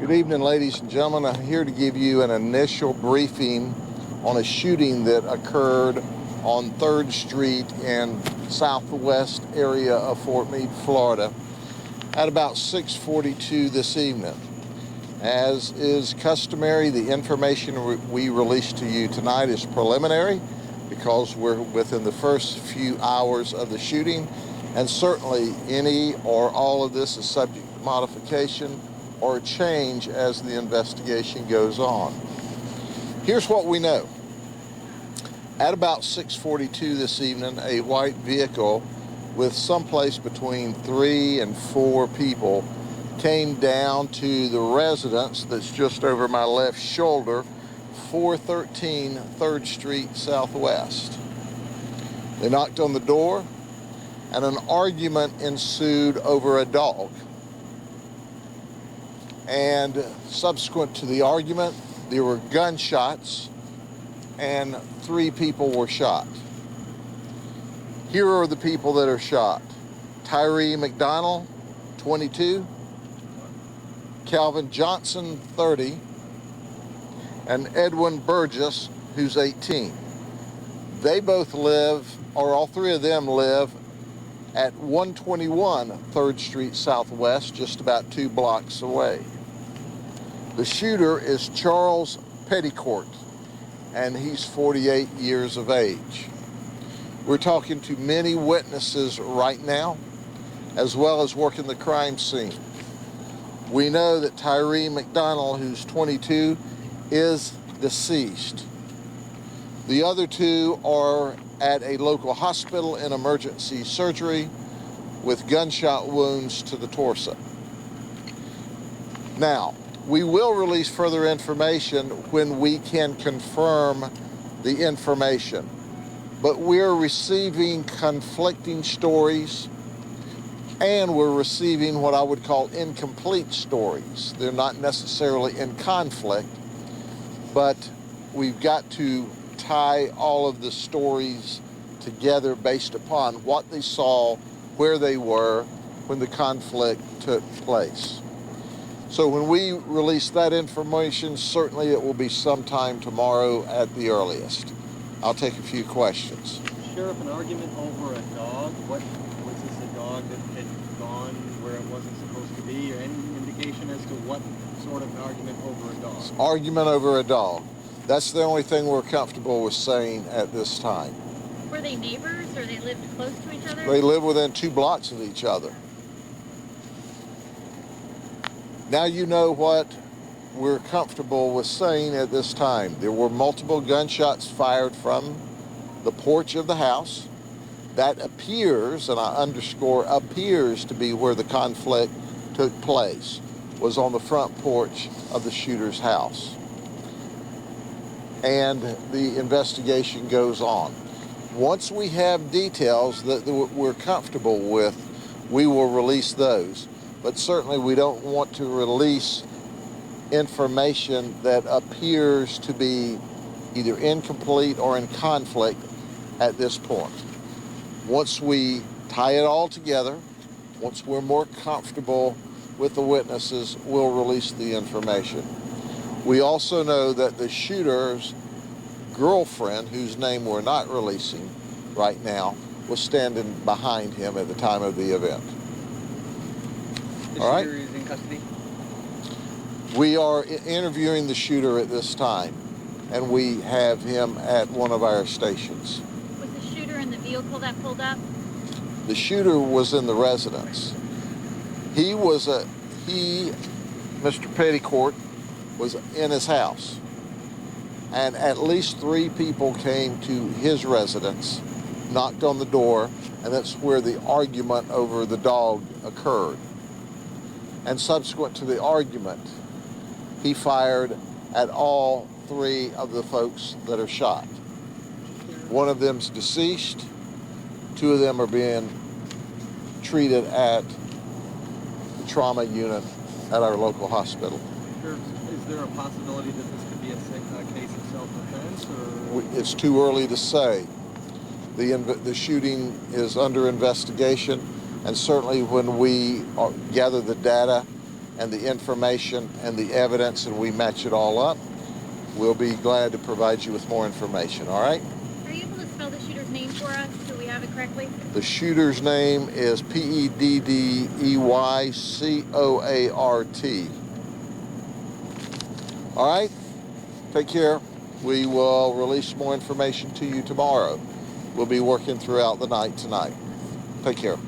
Good evening, ladies and gentlemen. I'm here to give you an initial briefing on a shooting that occurred on 3rd Street in southwest area of Fort Meade, Florida at about 6:42 this evening. As is customary, the information we release to you tonight is preliminary because we're within the first few hours of the shooting, and certainly any or all of this is subject to modification or change as the investigation goes on. Here's what we know. At about 6:42 this evening, a white vehicle with someplace between 3 and 4 people came down to the residence that's just over my left shoulder, 413 3rd Street Southwest. They knocked on the door and an argument ensued over a dog. And subsequent to the argument, there were gunshots and 3 people were shot. Here are the people that are shot. Tyree McDonald, 22, Calvin Johnson, 30, and Edwin Burgess, who's 18. They both live, or all 3 of them live, at 121 3rd Street Southwest, just about 2 blocks away. The shooter is Charles Petticourt, and he's 48 years of age. We're talking to many witnesses right now, as well as working the crime scene. We know that Tyree McDonald, who's 22, is deceased. The other 2 are at a local hospital in emergency surgery with gunshot wounds to the torso. Now, we will release further information when we can confirm the information, but we're receiving conflicting stories and we're receiving what I would call incomplete stories. They're not necessarily in conflict, but we've got to tie all of the stories together based upon what they saw, where they were when the conflict took place. So when we release that information, certainly it will be sometime tomorrow at the earliest. I'll take a few questions. Sheriff, an argument over a dog? What was this, a dog that had gone where it wasn't supposed to be, or any indication as to what sort of argument over a dog? Argument over a dog. That's the only thing we're comfortable with saying at this time. Were they neighbors, or they lived close to each other? They live within 2 blocks of each other. Now you know what we're comfortable with saying at this time. There were multiple gunshots fired from the porch of the house. That appears, and I underscore appears, to be where the conflict took place, was on the front porch of the shooter's house. And the investigation goes on. Once we have details that we're comfortable with, we will release those. But certainly we don't want to release information that appears to be either incomplete or in conflict at this point. Once we tie it all together, once we're more comfortable with the witnesses, we'll release the information. We also know that the shooter's girlfriend, whose name we're not releasing right now, was standing behind him at the time of the event. The All right? shooter is in custody? We are interviewing the shooter at this time, and we have him at one of our stations. Was the shooter in the vehicle that pulled up? The shooter was in the residence. Mr. Petticourt, was in his house. And at least 3 people came to his residence, knocked on the door, and that's where the argument over the dog occurred. And subsequent to the argument, he fired at all 3 of the folks that are shot. One of them's deceased. 2 of them are being treated at the trauma unit at our local hospital. Is there a possibility that this could be a case of self-defense, or? It's too early to say. The shooting is under investigation, and certainly when we gather the data and the information and the evidence, and we match it all up, we'll be glad to provide you with more information, all right? Are you able to spell the shooter's name for us so we have it correctly? The shooter's name is Peddeycoart. All right? Take care. We will release more information to you tomorrow. We'll be working throughout the night tonight. Take care.